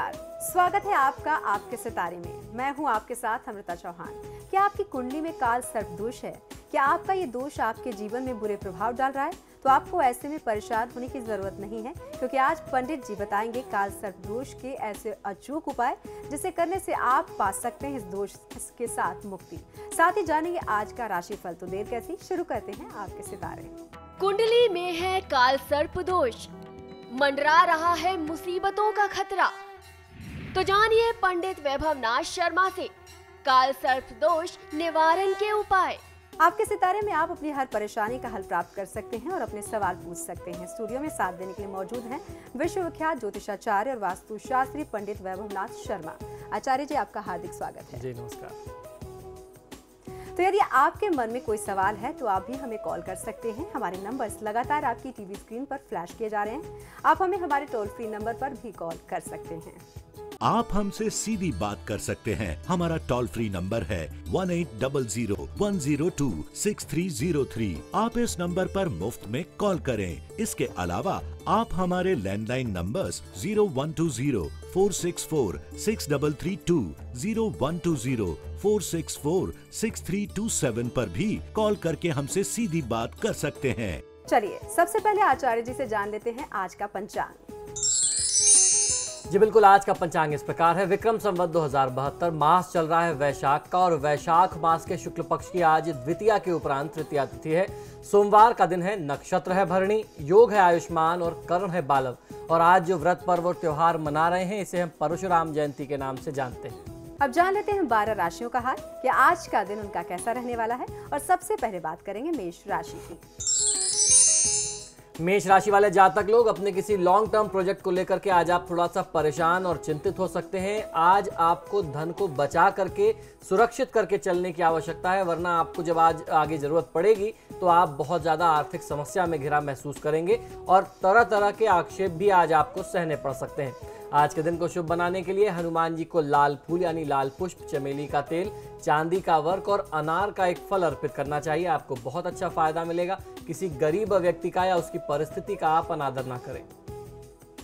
नमस्कार, स्वागत है आपका आपके सितारे में। मैं हूं आपके साथ अमृता चौहान। क्या आपकी कुंडली में काल सर्प दोष है? क्या आपका ये दोष आपके जीवन में बुरे प्रभाव डाल रहा है? तो आपको ऐसे में परेशान होने की जरूरत नहीं है, क्योंकि आज पंडित जी बताएंगे काल सर्प दोष के ऐसे अचूक उपाय जिसे करने से आप पा सकते हैं इस दोष के साथ मुक्ति। साथ ही जानेंगे आज का राशिफल। तो देर कैसी, शुरू करते हैं आपके सितारे। कुंडली में है काल सर्प दोष, मंडरा रहा है मुसीबतों का खतरा। तो जानिए पंडित वैभवनाथ शर्मा से काल सर्प दोष निवारण के उपाय। आपके सितारे में आप अपनी हर परेशानी का हल प्राप्त कर सकते हैं और अपने सवाल पूछ सकते हैं। स्टूडियो में साथ देने के लिए मौजूद हैं विश्वविख्यात ज्योतिषाचार्य और वास्तुशास्त्री पंडित वैभवनाथ शर्मा। आचार्य जी, आपका हार्दिक स्वागत है। जी नमस्कार। तो यदि आपके मन में कोई सवाल है तो आप भी हमें कॉल कर सकते हैं। हमारे नंबर्स लगातार आपकी टीवी स्क्रीन पर फ्लैश किए जा रहे हैं। आप हमें हमारे टोल फ्री नंबर पर भी कॉल कर सकते हैं। आप हमसे सीधी बात कर सकते हैं। हमारा टोल फ्री नंबर है 1800-102-6303। आप इस नंबर पर मुफ्त में कॉल करें। इसके अलावा आप हमारे लैंडलाइन नंबर्स 0120-464-6332, 0120-464-6327 पर भी कॉल करके हमसे सीधी बात कर सकते हैं। चलिए सबसे पहले आचार्य जी से जान लेते हैं आज का पंचांग। जी बिल्कुल, आज का पंचांग इस प्रकार है। विक्रम संवत 2072, मास चल रहा है वैशाख का और वैशाख मास के शुक्ल पक्ष की आज द्वितीया के उपरांत तृतीया तिथि है। सोमवार का दिन है, नक्षत्र है भरणी, योग है आयुष्मान और कर्ण है बालव। और आज जो व्रत पर्व और त्योहार मना रहे हैं इसे हम परशुराम जयंती के नाम से जानते हैं। अब जान लेते हैं 12 राशियों का हाल कि आज का दिन उनका कैसा रहने वाला है। और सबसे पहले बात करेंगे मेष राशि की। मेष राशि वाले जातक लोग अपने किसी लॉन्ग टर्म प्रोजेक्ट को लेकर के आज आप थोड़ा सा परेशान और चिंतित हो सकते हैं। आज आपको धन को बचा करके सुरक्षित करके चलने की आवश्यकता है, वरना आपको जब आज आगे जरूरत पड़ेगी तो आप बहुत ज्यादा आर्थिक समस्या में घिरा महसूस करेंगे और तरह तरह के आक्षेप भी आज आपको सहने पड़ सकते हैं। आज के दिन को शुभ बनाने के लिए हनुमान जी को लाल फूल यानी लाल पुष्प, चमेली का तेल, चांदी का वर्क और अनार का एक फल अर्पित करना चाहिए। आपको बहुत अच्छा फायदा मिलेगा। किसी गरीब व्यक्ति का या उसकी परिस्थिति का आप अनादर ना करें।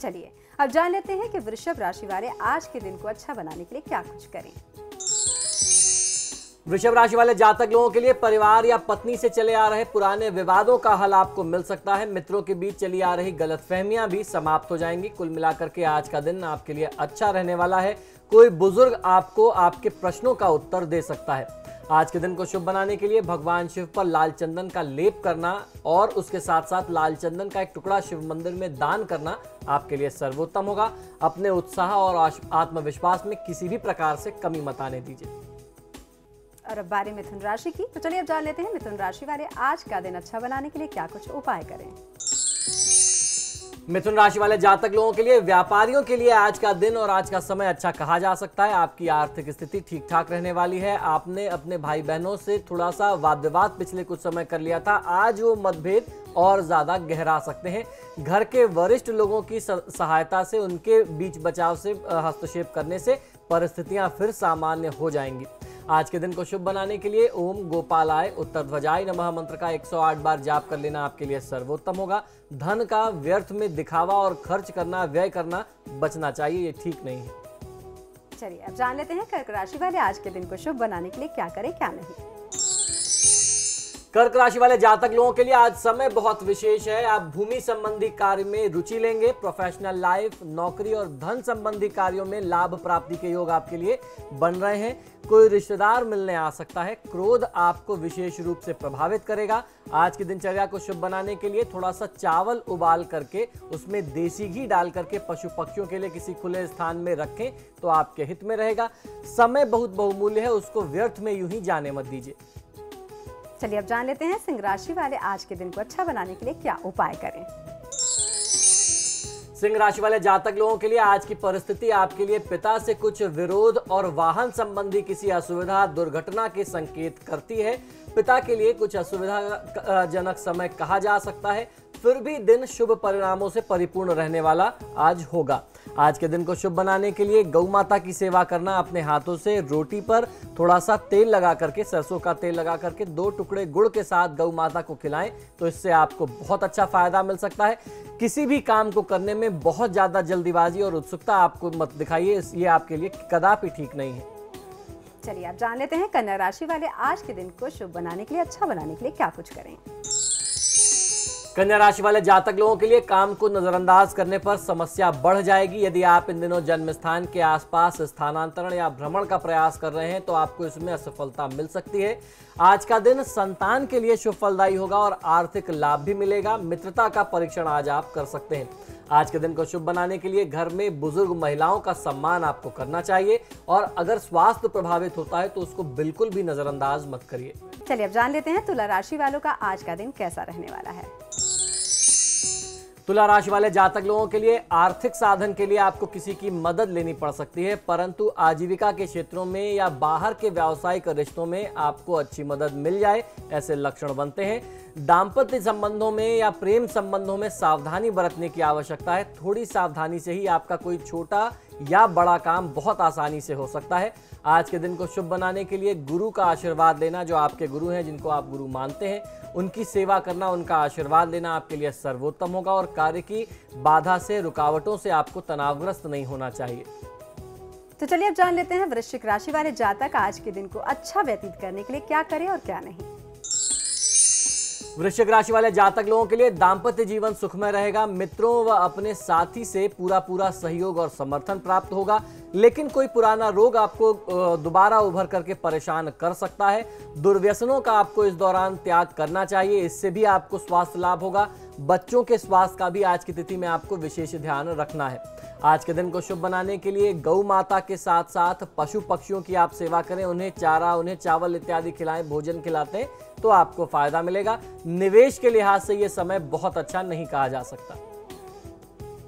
चलिए अब जान लेते हैं कि वृषभ राशि वाले आज के दिन को अच्छा बनाने के लिए क्या कुछ करें। वृषभ राशि वाले जातक लोगों के लिए परिवार या पत्नी से चले आ रहे पुराने विवादों का हल आपको मिल सकता है। मित्रों के बीच चली आ रही गलतफहमियां भी समाप्त हो जाएंगी। कुल मिलाकर के आज का दिन आपके लिए अच्छा रहने वाला है। कोई बुजुर्ग आपको आपके प्रश्नों का उत्तर दे सकता है। आज के दिन को शुभ बनाने के लिए भगवान शिव पर लाल चंदन का लेप करना और उसके साथ साथ लाल चंदन का एक टुकड़ा शिव मंदिर में दान करना आपके लिए सर्वोत्तम होगा। अपने उत्साह और आत्मविश्वास में किसी भी प्रकार से कमी मत आने दीजिए। और अब बारी मिथुन राशि की। तो चलिए अब जान लेते हैं मिथुन राशि वाले आज का दिन अच्छा बनाने के लिए क्या कुछ उपाय करें। मिथुन राशि वाले जातक लोगों के लिए, व्यापारियों के लिए आज का दिन और आज का समय अच्छा कहा जा सकता है। आपकी आर्थिक स्थिति ठीक ठाक रहने वाली है। आपने अपने भाई बहनों से थोड़ा सा वाद विवाद पिछले कुछ समय कर लिया था, आज वो मतभेद और ज्यादा गहरा सकते हैं। घर के वरिष्ठ लोगों की सहायता से, उनके बीच बचाव से हस्तक्षेप करने से परिस्थितियां फिर सामान्य हो जाएंगी। आज के दिन को शुभ बनाने के लिए ओम गोपालाय उत्तरध्वजाय नमः मंत्र का 108 बार जाप कर लेना आपके लिए सर्वोत्तम होगा। धन का व्यर्थ में दिखावा और खर्च करना, व्यय करना बचना चाहिए, ये ठीक नहीं है। चलिए अब जान लेते हैं कर्क राशि वाले आज के दिन को शुभ बनाने के लिए क्या करें क्या नहीं। कर्क राशि वाले जातक लोगों के लिए आज समय बहुत विशेष है। आप भूमि संबंधी कार्य में रुचि लेंगे। प्रोफेशनल लाइफ, नौकरी और धन संबंधी कार्यों में लाभ प्राप्ति के योग आपके लिए बन रहे हैं। कोई रिश्तेदार मिलने आ सकता है। क्रोध आपको विशेष रूप से प्रभावित करेगा। आज की दिनचर्या को शुभ बनाने के लिए थोड़ा सा चावल उबाल करके उसमें देसी घी डाल करके पशु पक्षियों के लिए किसी खुले स्थान में रखें तो आपके हित में रहेगा। समय बहुत बहुमूल्य है, उसको व्यर्थ में यूं ही जाने मत दीजिए। चलिए अब जान लेते हैं सिंह राशि वाले आज के दिन को अच्छा बनाने के लिए क्या उपाय करें। सिंह राशि वाले जातक लोगों के लिए आज की परिस्थिति आपके लिए पिता से कुछ विरोध और वाहन संबंधी किसी असुविधा, दुर्घटना के संकेत करती है। पिता के लिए कुछ असुविधाजनक समय कहा जा सकता है, फिर भी दिन शुभ परिणामों से परिपूर्ण रहने वाला आज होगा। आज के दिन को शुभ बनाने के लिए गौ माता की सेवा करना, अपने हाथों से रोटी पर थोड़ा सा तेल लगा करके, सरसों का तेल लगा करके 2 टुकड़े गुड़ के साथ गौ माता को खिलाएं तो इससे आपको बहुत अच्छा फायदा मिल सकता है। किसी भी काम को करने में बहुत ज्यादा जल्दीबाजी और उत्सुकता आपको मत दिखाइए, ये आपके लिए कदापि ठीक नहीं है। चलिए आप जान लेते हैं कन्या राशि वाले आज के दिन को शुभ बनाने के लिए, अच्छा बनाने के लिए क्या कुछ करें। कन्या राशि वाले जातक लोगों के लिए काम को नजरअंदाज करने पर समस्या बढ़ जाएगी। यदि आप इन दिनों जन्म स्थान के आसपास स्थानांतरण या भ्रमण का प्रयास कर रहे हैं तो आपको इसमें असफलता मिल सकती है। आज का दिन संतान के लिए शुभ फलदायी होगा और आर्थिक लाभ भी मिलेगा। मित्रता का परीक्षण आज आप कर सकते हैं। आज के दिन को शुभ बनाने के लिए घर में बुजुर्ग महिलाओं का सम्मान आपको करना चाहिए और अगर स्वास्थ्य प्रभावित होता है तो उसको बिल्कुल भी नजरअंदाज मत करिए। चलिए अब जान लेते हैं तुला राशि वालों का आज का दिन कैसा रहने वाला है। तुला राशि वाले जातक लोगों के लिए आर्थिक साधन के लिए आपको किसी की मदद लेनी पड़ सकती है, परंतु आजीविका के क्षेत्रों में या बाहर के व्यावसायिक रिश्तों में आपको अच्छी मदद मिल जाए, ऐसे लक्षण बनते हैं। दाम्पत्य संबंधों में या प्रेम संबंधों में सावधानी बरतने की आवश्यकता है। थोड़ी सावधानी से ही आपका कोई छोटा या बड़ा काम बहुत आसानी से हो सकता है। आज के दिन को शुभ बनाने के लिए गुरु का आशीर्वाद लेना, जो आपके गुरु हैं, जिनको आप गुरु मानते हैं, उनकी सेवा करना, उनका आशीर्वाद लेना आपके लिए सर्वोत्तम होगा और कार्य की बाधा से, रुकावटों से आपको तनावग्रस्त नहीं होना चाहिए। तो चलिए अब जान लेते हैं वृश्चिक राशि वाले जातक आज के दिन को अच्छा व्यतीत करने के लिए क्या करें और क्या नहीं। वृश्चिक राशि वाले जातक लोगों के लिए दाम्पत्य जीवन सुखमय रहेगा। मित्रों व अपने साथी से पूरा सहयोग और समर्थन प्राप्त होगा, लेकिन कोई पुराना रोग आपको दोबारा उभर करके परेशान कर सकता है। दुर्व्यसनों का आपको इस दौरान त्याग करना चाहिए, इससे भी आपको स्वास्थ्य लाभ होगा। बच्चों के स्वास्थ्य का भी आज की तिथि में आपको विशेष ध्यान रखना है। आज के दिन को शुभ बनाने के लिए गौ माता के साथ साथ पशु पक्षियों की आप सेवा करें, उन्हें चारा, उन्हें चावल इत्यादि खिलाएं, भोजन खिलाते हैं तो आपको फायदा मिलेगा। निवेश के लिहाज से ये समय बहुत अच्छा नहीं कहा जा सकता।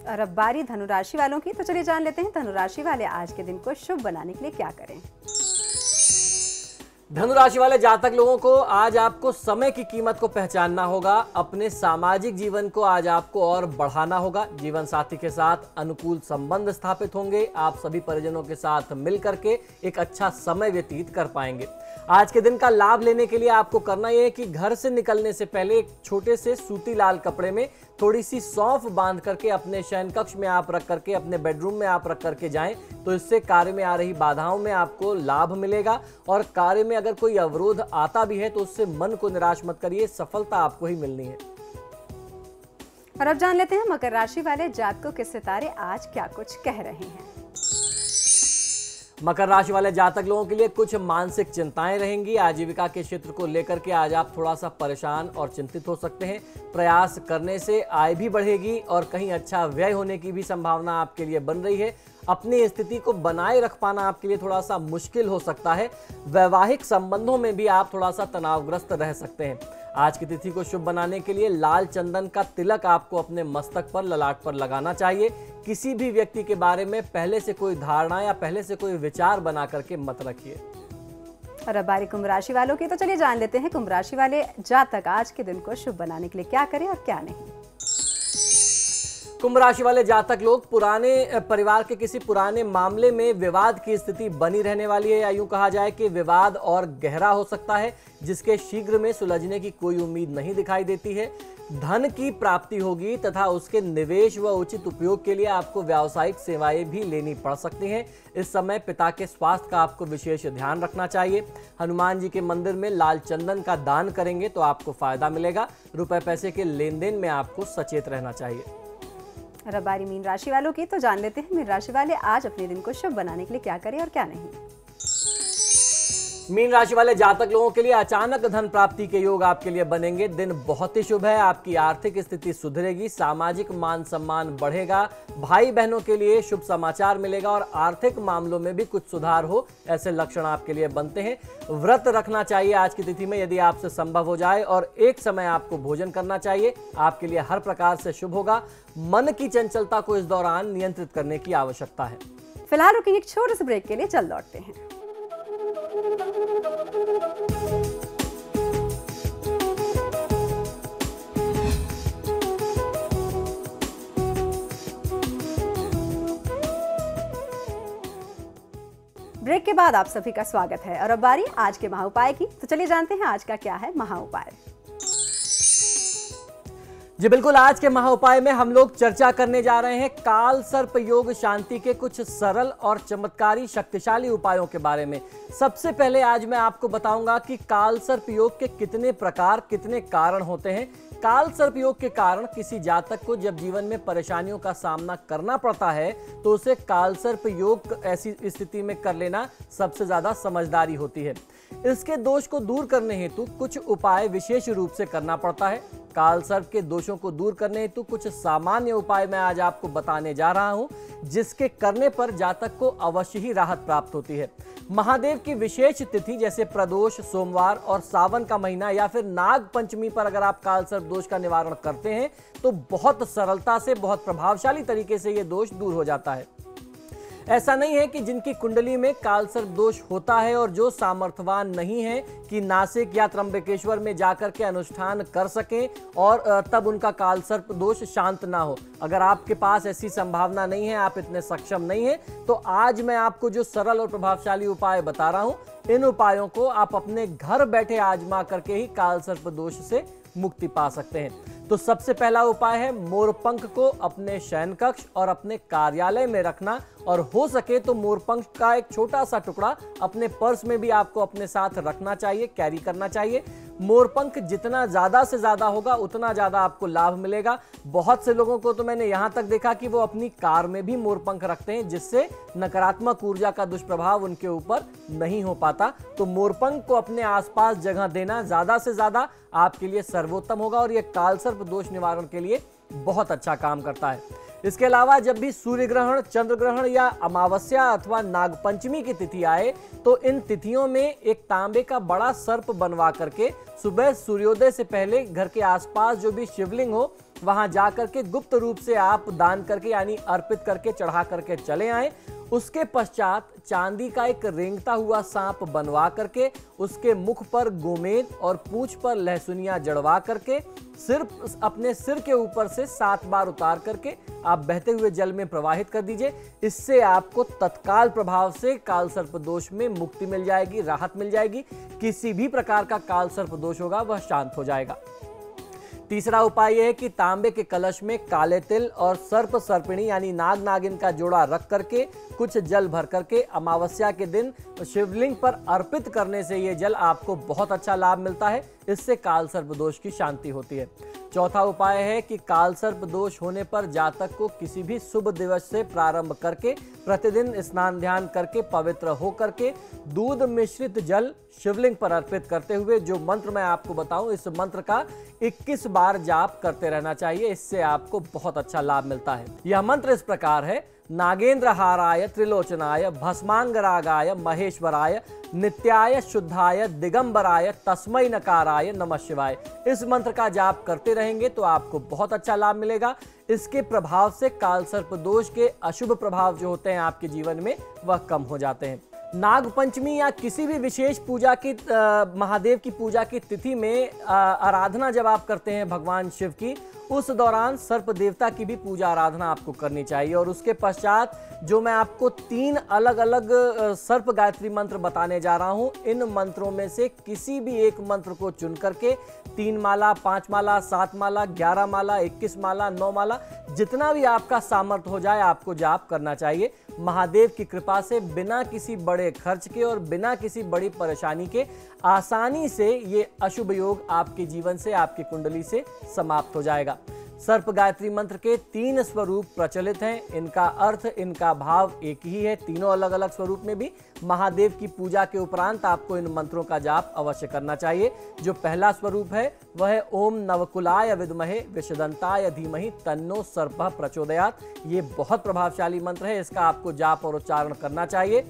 और अब बारी धनु राशि वालों की, तो चलिए जान लेते हैं धनु राशि वाले आज के दिन को शुभ बनाने के लिए क्या करें। धनु राशि वाले जातक लोगों को आज आपको समय की कीमत को पहचानना होगा। अपने सामाजिक जीवन को आज आपको और बढ़ाना होगा। जीवन साथी के साथ अनुकूल संबंध स्थापित होंगे। आप सभी परिजनों के साथ मिल करके एक अच्छा समय व्यतीत कर पाएंगे। आज के दिन का लाभ लेने के लिए आपको करना यह है कि घर से निकलने से पहले एक छोटे से सूती लाल कपड़े में थोड़ी सी सौंफ बांध करके अपने शयन कक्ष में आप रख करके, अपने बेडरूम में आप रख करके जाएं तो इससे कार्य में आ रही बाधाओं में आपको लाभ मिलेगा और कार्य में अगर कोई अवरोध आता भी है तो उससे मन को निराश मत करिए, सफलता आपको ही मिलनी है। और अब जान लेते हैं मकर राशि वाले जातकों के सितारे आज क्या कुछ कह रहे हैं। मकर राशि वाले जातक लोगों के लिए कुछ मानसिक चिंताएं रहेंगी। आजीविका के क्षेत्र को लेकर के आज आप थोड़ा सा परेशान और चिंतित हो सकते हैं। प्रयास करने से आय भी बढ़ेगी और कहीं अच्छा व्यय होने की भी संभावना आपके लिए बन रही है। अपनी स्थिति को बनाए रख पाना आपके लिए थोड़ा सा मुश्किल हो सकता है। वैवाहिक संबंधों में भी आप थोड़ा सा तनावग्रस्त रह सकते हैं। आज की तिथि को शुभ बनाने के लिए लाल चंदन का तिलक आपको अपने मस्तक पर, ललाट पर लगाना चाहिए। किसी भी व्यक्ति के बारे में पहले से कोई धारणा या पहले से कोई विचार बना करके मत रखिए। और अब बारी कुंभ राशि वालों की, तो चलिए जान लेते हैं कुंभ राशि वाले जातक आज के दिन को शुभ बनाने के लिए क्या करें और क्या नहीं। कुंभ राशि वाले जातक लोग पुराने परिवार के किसी पुराने मामले में विवाद की स्थिति बनी रहने वाली है, या यूं कहा जाए कि विवाद और गहरा हो सकता है, जिसके शीघ्र में सुलझने की कोई उम्मीद नहीं दिखाई देती है। धन की प्राप्ति होगी तथा उसके निवेश व उचित उपयोग के लिए आपको व्यावसायिक सेवाएं भी लेनी पड़ सकती हैं। इस समय पिता के स्वास्थ्य का आपको विशेष ध्यान रखना चाहिए। हनुमान जी के मंदिर में लाल चंदन का दान करेंगे तो आपको फायदा मिलेगा। रुपए पैसे के लेन देन में आपको सचेत रहना चाहिए। रबारी मीन राशि वालों की, तो जान लेते हैं मीन राशि वाले आज अपने दिन को शुभ बनाने के लिए क्या करें और क्या नहीं। मीन राशि वाले जातक लोगों के लिए अचानक धन प्राप्ति के योग आपके लिए बनेंगे। दिन बहुत ही शुभ है। आपकी आर्थिक स्थिति सुधरेगी, सामाजिक मान सम्मान बढ़ेगा, भाई बहनों के लिए शुभ समाचार मिलेगा और आर्थिक मामलों में भी कुछ सुधार हो, ऐसे लक्षण आपके लिए बनते हैं। व्रत रखना चाहिए आज की तिथि में यदि आपसे संभव हो जाए, और एक समय आपको भोजन करना चाहिए, आपके लिए हर प्रकार से शुभ होगा। मन की चंचलता को इस दौरान नियंत्रित करने की आवश्यकता है। फिलहाल रुकिए एक छोटे से ब्रेक के लिए, चल लौटते हैं। ब्रेक के बाद आप सभी का स्वागत है और अब बारी आज के महा उपाय की। तो चलिए जानते हैं आज का क्या है महा उपाय। जी बिल्कुल, आज के महा उपाय में हम लोग चर्चा करने जा रहे हैं काल सर्प योग शांति के कुछ सरल और चमत्कारी शक्तिशाली उपायों के बारे में। सबसे पहले आज मैं आपको बताऊंगा कि काल सर्प योग के कितने प्रकार, कितने कारण होते हैं। काल सर्प योग के कारण किसी जातक को जब जीवन में परेशानियों का सामना करना पड़ता है तो उसे काल सर्प योग ऐसी स्थिति में कर लेना सबसे ज्यादा समझदारी होती है। इसके दोष को दूर करने हेतु कुछ उपाय विशेष रूप से करना पड़ता है। काल सर्प के दोषों को दूर करने हेतु कुछ सामान्य उपाय मैं आज आपको बताने जा रहा हूं, जिसके करने पर जातक को अवश्य ही राहत प्राप्त होती है। महादेव की विशेष तिथि जैसे प्रदोष, सोमवार और सावन का महीना या फिर नाग पंचमी पर अगर आप काल सर्प दोष का निवारण करते हैं तो बहुत सरलता से, बहुत प्रभावशाली तरीके से ये दोष दूर हो जाता है। ऐसा नहीं है कि जिनकी कुंडली में काल सर्प दोष होता है और जो सामर्थ्यवान नहीं है कि नासिक या त्र्यंबकेश्वर में जाकर के अनुष्ठान कर सकें और तब उनका काल सर्प दोष शांत ना हो। अगर आपके पास ऐसी संभावना नहीं है, आप इतने सक्षम नहीं है, तो आज मैं आपको जो सरल और प्रभावशाली उपाय बता रहा हूं, इन उपायों को आप अपने घर बैठे आजमा करके ही काल सर्प दोष से मुक्ति पा सकते हैं। तो सबसे पहला उपाय है मोरपंख को अपने शयन कक्ष और अपने कार्यालय में रखना, और हो सके तो मोरपंख का एक छोटा सा टुकड़ा अपने पर्स में भी आपको अपने साथ रखना चाहिए, कैरी करना चाहिए। मोरपंख जितना ज्यादा से ज्यादा होगा उतना ज्यादा आपको लाभ मिलेगा। बहुत से लोगों को तो मैंने यहां तक देखा कि वो अपनी कार में भी मोरपंख रखते हैं, जिससे नकारात्मक ऊर्जा का दुष्प्रभाव उनके ऊपर नहीं हो पाता। तो मोरपंख को अपने आसपास जगह देना ज्यादा से ज्यादा आपके लिए सर्वोत्तम होगा और यह काल सर्प दोष निवारण के लिए बहुत अच्छा काम करता है। इसके अलावा जब भी सूर्य ग्रहण, चंद्र ग्रहण या अमावस्या अथवा नागपंचमी की तिथि आए तो इन तिथियों में एक तांबे का बड़ा सर्प बनवा करके सुबह सूर्योदय से पहले घर के आसपास जो भी शिवलिंग हो वहां जाकर के गुप्त रूप से आप दान करके यानी अर्पित करके चढ़ा करके चले आएं। उसके पश्चात चांदी का एक रेंगता हुआ सांप बनवा करके उसके मुख पर गोमेद और पूंछ पर लहसुनिया जड़वा करके सिर्फ अपने सिर के ऊपर से 7 बार उतार करके आप बहते हुए जल में प्रवाहित कर दीजिए। इससे आपको तत्काल प्रभाव से काल सर्प दोष में मुक्ति मिल जाएगी, राहत मिल जाएगी। किसी भी प्रकार का काल सर्प दोष होगा वह शांत हो जाएगा। तीसरा उपाय यह है कि तांबे के कलश में काले तिल और सर्प सर्पिणी यानी नाग नागिन का जोड़ा रख करके कुछ जल भर करके अमावस्या के दिन शिवलिंग पर अर्पित करने से यह जल आपको बहुत अच्छा लाभ मिलता है। इससे काल सर्प दोष की शांति होती है। चौथा उपाय है कि काल सर्प दोष होने पर जातक को किसी भी शुभ दिवस से प्रारंभ करके प्रतिदिन स्नान ध्यान करके पवित्र हो करके दूध मिश्रित जल शिवलिंग पर अर्पित करते हुए जो मंत्र मैं आपको बताऊं, इस मंत्र का 21 बार जाप करते रहना चाहिए। इससे आपको बहुत अच्छा लाभ मिलता है। यह मंत्र इस प्रकार है: नागेंद्रहाराय त्रिलोचनाय भस्मांगरागाय महेश्वराय नित्याय शुद्धाय दिगंबराय तस्मै नकाराय नमः शिवाय। इस मंत्र का जाप करते रहेंगे तो आपको बहुत अच्छा लाभ मिलेगा। इसके प्रभाव से काल सर्प दोष के अशुभ प्रभाव जो होते हैं आपके जीवन में वह कम हो जाते हैं। नाग पंचमी या किसी भी विशेष पूजा की महादेव की पूजा की तिथि में आराधना जब आप करते हैं भगवान शिव की, उस दौरान सर्प देवता की भी पूजा आराधना आपको करनी चाहिए। और उसके पश्चात जो मैं आपको 3 अलग अलग सर्प गायत्री मंत्र बताने जा रहा हूं, इन मंत्रों में से किसी भी एक मंत्र को चुन करके 3 माला, 5 माला, 7 माला, 11 माला, 21 माला, 9 माला, जितना भी आपका सामर्थ्य हो जाए आपको जाप करना चाहिए। महादेव की कृपा से बिना किसी बड़े खर्च के और बिना किसी बड़ी परेशानी के आसानी से ये अशुभ योग आपके जीवन से, आपकी कुंडली से समाप्त हो जाएगा। सर्प गायत्री मंत्र के 3 स्वरूप प्रचलित हैं। इनका अर्थ, इनका भाव एक ही है। तीनों अलग अलग स्वरूप में भी महादेव की पूजा के उपरांत आपको इन मंत्रों का जाप अवश्य करना चाहिए। जो पहला स्वरूप है वह है ओम नवकुलाय विद्महे विषदंताय धीमहि तन्नो सर्पः प्रचोदयात्। ये बहुत प्रभावशाली मंत्र है, इसका आपको जाप और उच्चारण करना चाहिए।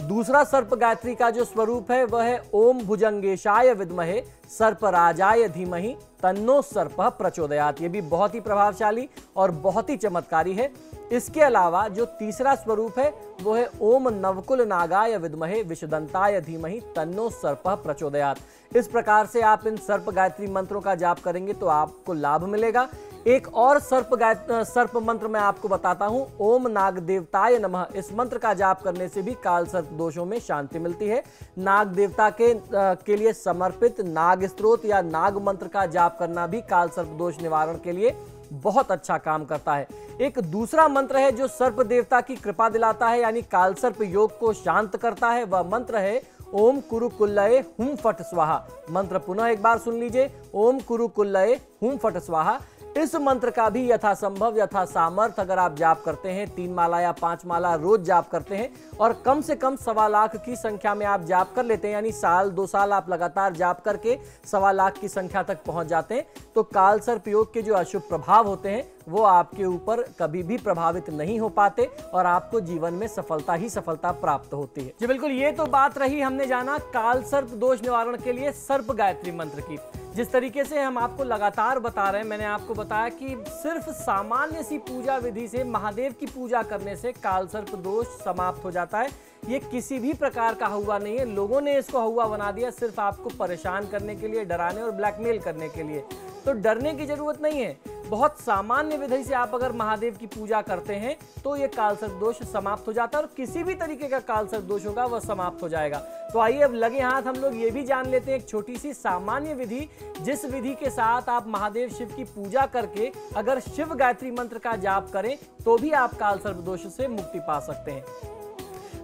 दूसरा सर्प गायत्री का जो स्वरूप है वह है ओम भुजंगेशाय विद्महे सर्पराजाय धीमहि तन्नो सर्पः प्रचोदयात्। ये भी बहुत ही प्रभावशाली और बहुत ही चमत्कारी है। इसके अलावा जो तीसरा स्वरूप है वो है ओम नवकुल नागाय विद्महे विषदंताय धीमहि तन्नो सर्पः प्रचोदयात्। इस प्रकार से आप इन सर्प गायत्री मंत्रों का जाप करेंगे तो आपको लाभ मिलेगा। एक और सर्प मंत्र मैं आपको बताता हूं। ओम नाग देवताय नमः। इस मंत्र का जाप करने से भी काल सर्प दोषों में शांति मिलती है। नाग देवता के लिए समर्पित नाग स्तोत्र या नाग मंत्र का जाप करना भी काल सर्प दोष निवारण के लिए बहुत अच्छा काम करता है। एक दूसरा मंत्र है जो सर्प देवता की कृपा दिलाता है, यानी काल सर्प योग को शांत करता है। वह मंत्र है ओम कुरुकुल्लये हुम फट स्वाहा। मंत्र पुनः एक बार सुन लीजिए, ओम कुरुकुल्लये हुम फट स्वाहा। इस मंत्र का भी यथासंभव यथा सामर्थ्य अगर आप जाप करते हैं, 3 माला या 5 माला रोज जाप करते हैं और कम से कम 1.25 लाख की संख्या में आप जाप कर लेते हैं, यानी साल 2 साल आप लगातार जाप करके 1.25 लाख की संख्या तक पहुंच जाते हैं, तो काल सर्प योग के जो अशुभ प्रभाव होते हैं वो आपके ऊपर कभी भी प्रभावित नहीं हो पाते और आपको जीवन में सफलता ही सफलता प्राप्त होती है। जी बिल्कुल, ये तो बात रही, हमने जाना काल सर्प दोष निवारण के लिए सर्प गायत्री मंत्र की। जिस तरीके से हम आपको लगातार बता रहे हैं, मैंने आपको बताया कि सिर्फ सामान्य सी पूजा विधि से, महादेव की पूजा करने से काल सर्प दोष समाप्त हो जाता है। ये किसी भी प्रकार का हुआ नहीं है, लोगों ने इसको हुआ बना दिया सिर्फ आपको परेशान करने के लिए, डराने और ब्लैकमेल करने के लिए। तो डरने की जरूरत नहीं है, बहुत सामान्य विधि से आप अगर महादेव की पूजा करते हैं तो ये काल सर्प दोष समाप्त हो जाता है और किसी भी तरीके का काल सर्प दोष होगा वह समाप्त हो जाएगा। तो आइए अब लगे हाथ हम लोग ये भी जान लेते हैं एक छोटी सी सामान्य विधि, जिस विधि के साथ आप महादेव शिव की पूजा करके अगर शिव गायत्री मंत्र का जाप करें तो भी आप काल सर्प दोष से मुक्ति पा सकते हैं।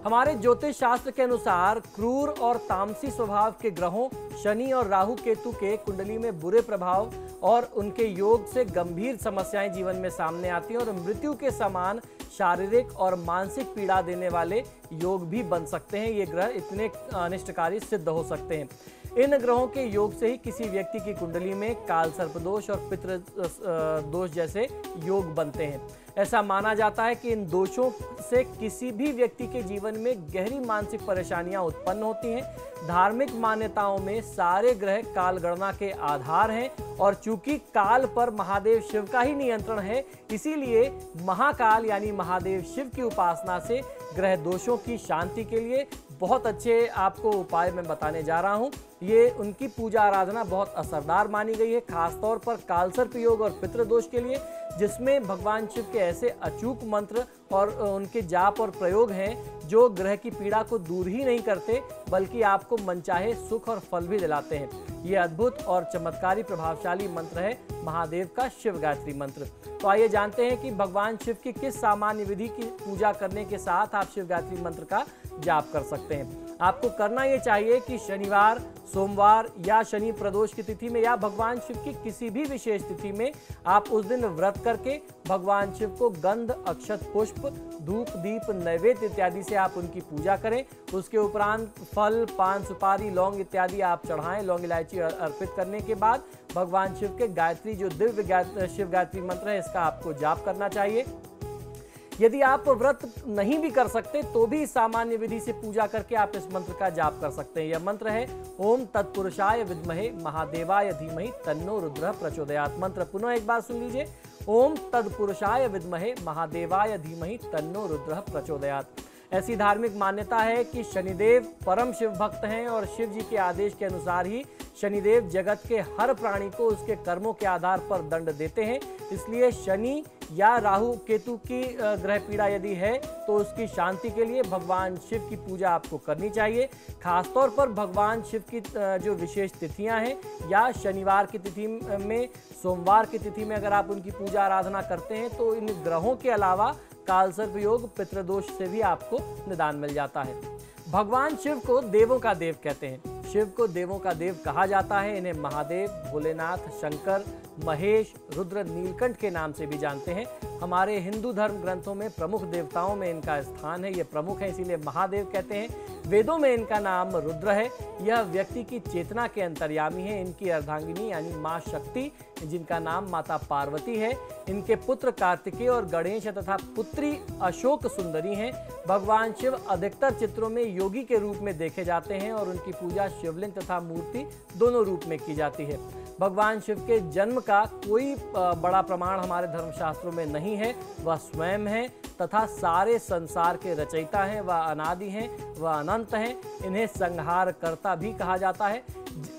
हमारे ज्योतिष शास्त्र के अनुसार क्रूर और तामसी स्वभाव के ग्रहों शनि और राहु केतु के कुंडली में बुरे प्रभाव और उनके योग से गंभीर समस्याएं जीवन में सामने आती हैं और मृत्यु के समान शारीरिक और मानसिक पीड़ा देने वाले योग भी बन सकते हैं। ये ग्रह इतने अनिष्टकारी सिद्ध हो सकते हैं। इन ग्रहों के योग से ही किसी व्यक्ति की कुंडली में काल सर्प दोष और पितृ दोष जैसे योग बनते हैं। ऐसा माना जाता है कि इन दोषों से किसी भी व्यक्ति के जीवन में गहरी मानसिक परेशानियां उत्पन्न होती हैं। धार्मिक मान्यताओं में सारे ग्रह काल गणना के आधार हैं और चूंकि काल पर महादेव शिव का ही नियंत्रण है, इसीलिए महाकाल यानी महादेव शिव की उपासना से ग्रह दोषों की शांति के लिए बहुत अच्छे आपको उपाय मैं बताने जा रहा हूं। ये उनकी पूजा आराधना बहुत असरदार मानी गई है, खासतौर पर काल सर्प योग और पितृदोष के लिए, जिसमें भगवान शिव के ऐसे अचूक मंत्र और उनके जाप और प्रयोग हैं जो ग्रह की पीड़ा को दूर ही नहीं करते बल्कि आपको मनचाहे सुख और फल भी दिलाते हैं। ये अद्भुत और चमत्कारी प्रभावशाली मंत्र है महादेव का शिव गायत्री मंत्र। तो आइए जानते हैं कि भगवान शिव की किस सामान्य विधि की पूजा करने के साथ आप शिव गायत्री मंत्र का जाप कर सकते हैं। आपको करना ये चाहिए कि शनिवार, सोमवार या शनि प्रदोष की तिथि में या भगवान शिव की किसी भी विशेष तिथि में आप उस दिन व्रत करके भगवान शिव को गंध, अक्षत, पुष्प, धूप, दीप, नैवेद्य इत्यादि से आप उनकी पूजा करें। उसके उपरांत फल, पान, सुपारी, लौंग इत्यादि आप चढ़ाएं। लौंग इलायची अर्पित करने के बाद भगवान शिव के गायत्री जो दिव्य शिव गायत्री मंत्र है इसका आपको जाप करना चाहिए। यदि आप व्रत नहीं भी कर सकते तो भी सामान्य विधि से पूजा करके आप इस मंत्र का जाप कर सकते हैं। यह मंत्र है ओम तत्पुरुषाय विद्महे महादेवाय धीमहि तन्नो रुद्रः प्रचोदयात्। मंत्र पुनः एक बार सुन लीजिए, ओम तत्पुरुषाय विद्महे महादेवाय धीमहि तन्नो रुद्रः प्रचोदयात्। ऐसी धार्मिक मान्यता है कि शनिदेव परम शिव भक्त हैं और शिव जी के आदेश के अनुसार ही शनिदेव जगत के हर प्राणी को उसके कर्मों के आधार पर दंड देते हैं। इसलिए शनि या राहु केतु की ग्रह पीड़ा यदि है तो उसकी शांति के लिए भगवान शिव की पूजा आपको करनी चाहिए। खासतौर पर भगवान शिव की जो विशेष तिथियां हैं या शनिवार की तिथि में, सोमवार की तिथि में अगर आप उनकी पूजा आराधना करते हैं तो इन ग्रहों के अलावा काल सर्प योग, पितृदोष से भी आपको निदान मिल जाता है। भगवान शिव को देवों का देव कहते हैं। शिव को देवों का देव कहा जाता है। इन्हें महादेव, भोलेनाथ, शंकर, महेश, रुद्र, नीलकंठ के नाम से भी जानते हैं। हमारे हिंदू धर्म ग्रंथों में प्रमुख देवताओं में इनका स्थान है। ये प्रमुख है इसीलिए महादेव कहते हैं। वेदों में इनका नाम रुद्र है। यह व्यक्ति की चेतना के अंतर्यामी है। इनकी अर्धांगिनी यानी माँ शक्ति, जिनका नाम माता पार्वती है। इनके पुत्र कार्तिकेय और गणेश तथा पुत्री अशोक सुंदरी हैं। भगवान शिव अधिकतर चित्रों में योगी के रूप में देखे जाते हैं और उनकी पूजा शिवलिंग तथा मूर्ति दोनों रूप में की जाती है। भगवान शिव के जन्म का कोई बड़ा प्रमाण हमारे धर्मशास्त्रों में नहीं है। वह स्वयं है तथा सारे संसार के रचयिता हैं। वह अनादि हैं, वह अनंत हैं। इन्हें संहारकर्ता भी कहा जाता है।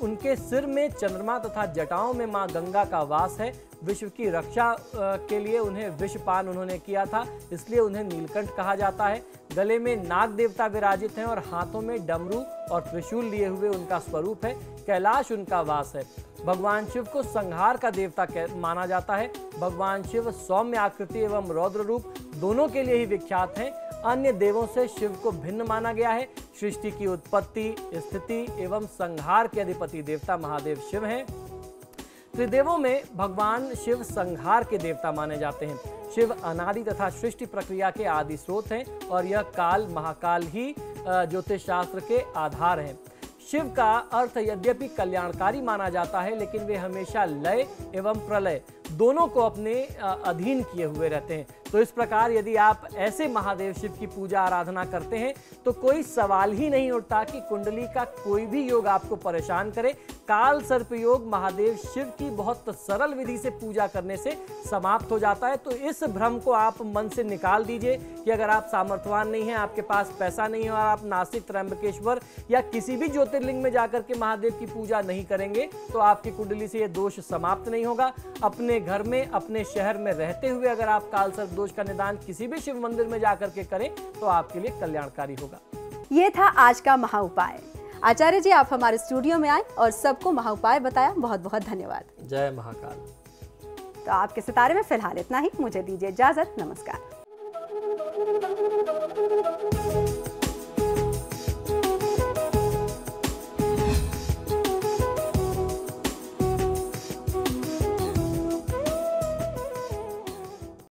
उनके सिर में चंद्रमा तथा जटाओं में मां गंगा का वास है। विश्व की रक्षा के लिए उन्हें विषपान उन्होंने किया था, इसलिए उन्हें नीलकंठ कहा जाता है। गले में नाग देवता विराजित हैं और हाथों में डमरू और त्रिशूल लिए हुए उनका स्वरूप है। कैलाश उनका वास है। भगवान शिव को संहार का देवता माना जाता है। भगवान शिव सौम्य आकृति एवं रौद्र रूप दोनों के लिए ही विख्यात हैं। अन्य देवों से शिव को भिन्न माना गया है। सृष्टि की उत्पत्ति, स्थिति एवं संहार के अधिपति देवता महादेव शिव हैं। त्रिदेवों में भगवान शिव संहार के देवता माने जाते हैं। शिव अनादि तथा सृष्टि प्रक्रिया के आदि स्रोत हैं और यह काल महाकाल ही ज्योतिष शास्त्र के आधार हैं। शिव का अर्थ यद्यपि कल्याणकारी माना जाता है, लेकिन वे हमेशा लय एवं प्रलय दोनों को अपने अधीन किए हुए रहते हैं। तो इस प्रकार यदि आप ऐसे महादेव शिव की पूजा आराधना करते हैं तो कोई सवाल ही नहीं उठता कि कुंडली का कोई भी योग आपको परेशान करे। काल सर्प योग महादेव शिव की बहुत सरल विधि से पूजा करने से समाप्त हो जाता है। तो इस भ्रम को आप मन से निकाल दीजिए कि अगर आप सामर्थ्यवान नहीं हैं, आपके पास पैसा नहीं है और आप नासिक, त्र्यंबकेश्वर या किसी भी ज्योतिर्लिंग में जाकर के महादेव की पूजा नहीं करेंगे तो आपकी कुंडली से यह दोष समाप्त नहीं होगा। अपने घर में, अपने शहर में रहते हुए अगर आप काल सर्प दोष का निदान किसी भी शिव मंदिर में जाकर के करें तो आपके लिए कल्याणकारी होगा। ये था आज का महा उपाय। आचार्य जी, आप हमारे स्टूडियो में आए और सबको महा उपाय बताया, बहुत बहुत धन्यवाद। जय महाकाल। तो आपके सितारे में फिलहाल इतना ही। मुझे दीजिए इजाजत। नमस्कार।